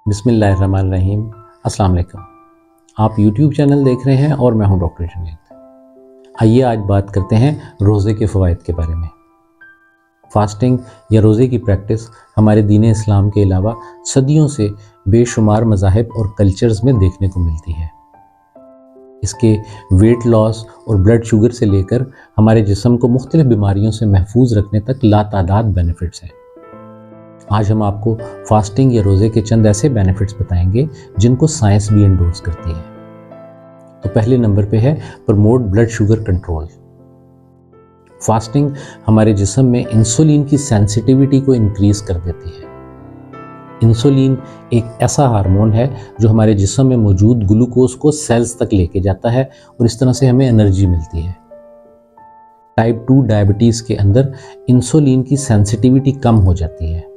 बिस्मिल्लाहिर्रहमानिर्रहीम। अस्सलाम वालेकुम। आप YouTube चैनल देख रहे हैं और मैं हूं डॉक्टर जुनैद। आइए आज बात करते हैं रोज़े के फ़वाइद के बारे में। फास्टिंग या रोज़े की प्रैक्टिस हमारे दीन इस्लाम के अलावा सदियों से बेशुमार मज़ाहिब और कल्चर्स में देखने को मिलती है। इसके वेट लॉस और ब्लड शुगर से लेकर हमारे जिस्म को मुख्तलिफ बीमारियों से महफूज रखने तक लातादाद बेनिफिट्स हैं। आज हम आपको फास्टिंग या रोज़े के चंद ऐसे बेनिफिट्स बताएंगे जिनको साइंस भी एंडोर्स करती है। तो पहले नंबर पे है promote blood sugar control. Fasting हमारे जिस्म में इंसुलिन की सेंसिटिविटी को इंक्रीज कर देती है। इंसुलिन एक ऐसा हार्मोन है जो हमारे जिस्म में मौजूद ग्लूकोज को सेल्स तक लेके जाता है और इस तरह से हमें एनर्जी मिलती है। टाइप 2 डायबिटीज़ के अंदर इंसुलिन की सेंसिटिविटी कम हो जाती है।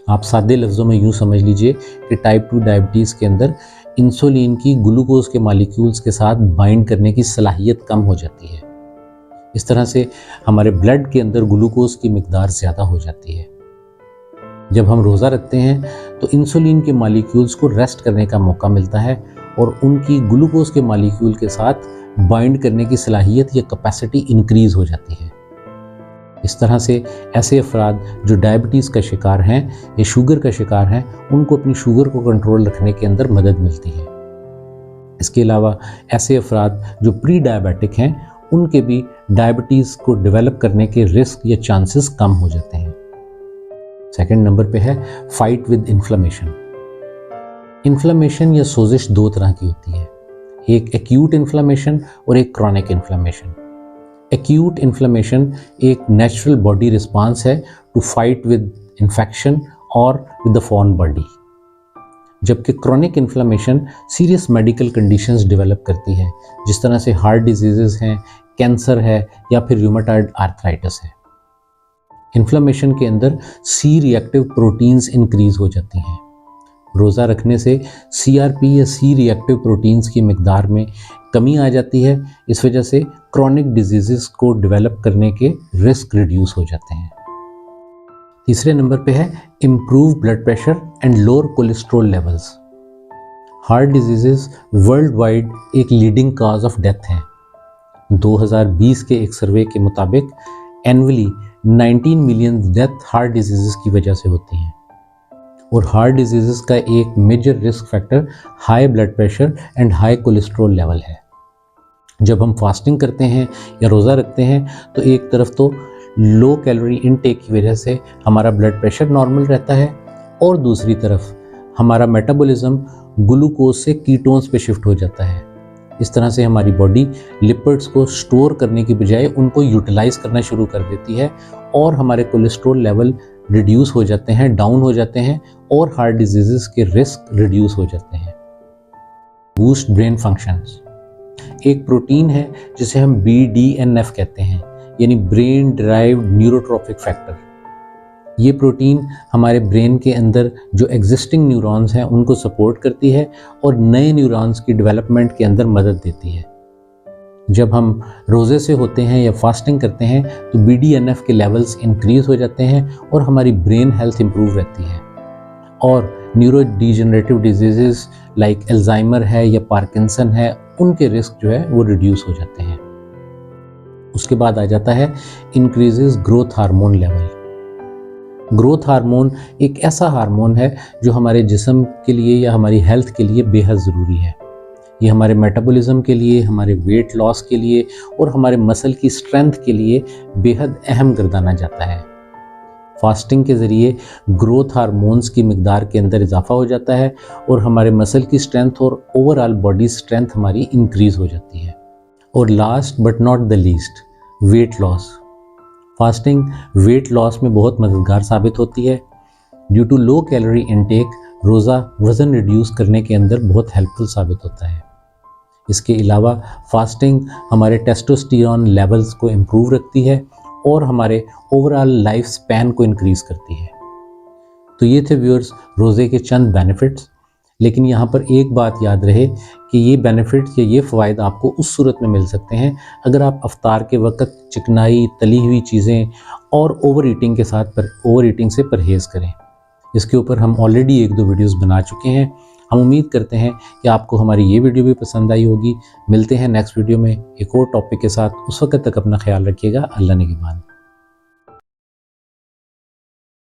आप सादे लफ्ज़ों में यूँ समझ लीजिए कि टाइप 2 डायबिटीज़ के अंदर इंसुलिन की ग्लूकोज के मॉलिक्यूल्स के साथ बाइंड करने की सलाहियत कम हो जाती है। इस तरह से हमारे ब्लड के अंदर ग्लूकोज की मिकदार ज़्यादा हो जाती है। जब हम रोज़ा रखते हैं तो इंसुलिन के मॉलिक्यूल्स को रेस्ट करने का मौका मिलता है और उनकी ग्लूकोज के मॉलिक्यूल के साथ बाइंड करने की सलाहियत या कैपेसिटी इंक्रीज़ हो जाती है। इस तरह से ऐसे अफराद जो डायबिटीज़ का शिकार हैं या शुगर का शिकार हैं, उनको अपनी शुगर को कंट्रोल रखने के अंदर मदद मिलती है। इसके अलावा ऐसे अफराद जो प्री डायबिटिक हैं, उनके भी डायबिटीज़ को डेवलप करने के रिस्क या चांसेस कम हो जाते हैं। सेकंड नंबर पे है फाइट विद इन्फ्लेमेशन। इन्फ्लेमेशन या सोजिश दो तरह की होती है, एक एक्यूट इन्फ्लेमेशन और एक क्रॉनिक इन्फ्लेमेशन। एक्यूट इन्फ्लेमेशन एक नेचुरल बॉडी रिस्पांस है टू फाइट विद इन्फेक्शन और विद द फॉरेन बॉडी, जबकि chronic inflammation serious medical conditions develop करती है, जिस तरह से हार्ट डिजीजेस हैं, कैंसर है या फिर रूमेटॉइड आर्थराइटिस है। इन्फ्लेमेशन के अंदर सी रिएक्टिव प्रोटीन्स इंक्रीज हो जाती हैं। रोज़ा रखने से CRP या सी रिएक्टिव प्रोटीन्स की मिकदार में कमी आ जाती है। इस वजह से क्रॉनिक डिजीज़ेस को डेवलप करने के रिस्क रिड्यूस हो जाते हैं। तीसरे नंबर पे है improve blood pressure and lower cholesterol levels. Heart diseases world wide एक लीडिंग काज ऑफ डेथ हैं। 2020 के एक सर्वे के मुताबिक annually 19 million death heart diseases की वजह से होती हैं और हार्ट डिजीज़ेस का एक major risk factor high blood pressure and high cholesterol level है। जब हम फास्टिंग करते हैं या रोज़ा रखते हैं तो एक तरफ तो लो कैलोरी इनटेक की वजह से हमारा ब्लड प्रेशर नॉर्मल रहता है और दूसरी तरफ हमारा मेटाबॉलिज्म ग्लूकोज से कीटोन्स पे शिफ्ट हो जाता है। इस तरह से हमारी बॉडी लिपिड्स को स्टोर करने की बजाय उनको यूटिलाइज करना शुरू कर देती है और हमारे कोलेस्ट्रॉल लेवल रिड्यूस हो जाते हैं, डाउन हो जाते हैं और हार्ट डिजीज़ेस के रिस्क रिड्यूस हो जाते हैं। Boost brain functions. एक प्रोटीन है जिसे हम BDNF कहते हैं, यानी ब्रेन डिराइव्ड न्यूरोट्रोपिक फैक्टर। ये प्रोटीन हमारे ब्रेन के अंदर जो एग्जिस्टिंग न्यूरॉन्स हैं उनको सपोर्ट करती है और नए न्यूरॉन्स की डेवलपमेंट के अंदर मदद देती है। जब हम रोज़े से होते हैं या फास्टिंग करते हैं तो BDNF के लेवल्स इंक्रीज हो जाते हैं और हमारी ब्रेन हेल्थ इंप्रूव रहती है और neuro degenerative diseases like Alzheimer है या पार्किंसन है, उनके रिस्क जो है वो रिड्यूस हो जाते हैं। उसके बाद आ जाता है increases growth hormone level. Growth hormone एक ऐसा हार्मोन है जो हमारे जिस्म के लिए या हमारी हेल्थ के लिए बेहद ज़रूरी है। ये हमारे मेटाबॉलिज्म के लिए, हमारे वेट लॉस के लिए और हमारे मसल की स्ट्रेंथ के लिए बेहद अहम गर्दाना जाता है। फास्टिंग के ज़रिए ग्रोथ हार्मोन्स की मिकदार के अंदर इजाफा हो जाता है और हमारे मसल की स्ट्रेंथ और ओवरऑल बॉडी स्ट्रेंथ हमारी इंक्रीज़ हो जाती है। और last but not the least, weight loss. Fasting weight loss में बहुत मददगार साबित होती है। Due to low calorie intake रोज़ा वज़न रिड्यूस करने के अंदर बहुत हेल्पफुल साबित होता है। इसके अलावा फास्टिंग हमारे टेस्टोस्टेरोन लेवल्स को इम्प्रूव रखती है और हमारे ओवरऑल लाइफ स्पैन को इंक्रीज़ करती है। तो ये थे व्यूअर्स रोज़े के चंद बेनिफिट्स। लेकिन यहाँ पर एक बात याद रहे कि ये बेनिफिट्स या ये फ़वाइद आपको उस सूरत में मिल सकते हैं अगर आप अफ्तार के वक़्त चिकनाई, तली हुई चीज़ें और ओवर ईटिंग से परहेज़ करें। इसके ऊपर हम ऑलरेडी 1-2 वीडियोस बना चुके हैं। हम उम्मीद करते हैं कि आपको हमारी ये वीडियो भी पसंद आई होगी। मिलते हैं नेक्स्ट वीडियो में एक और टॉपिक के साथ। उस वक्त तक अपना ख्याल रखिएगा। अल्लाह निगहबान।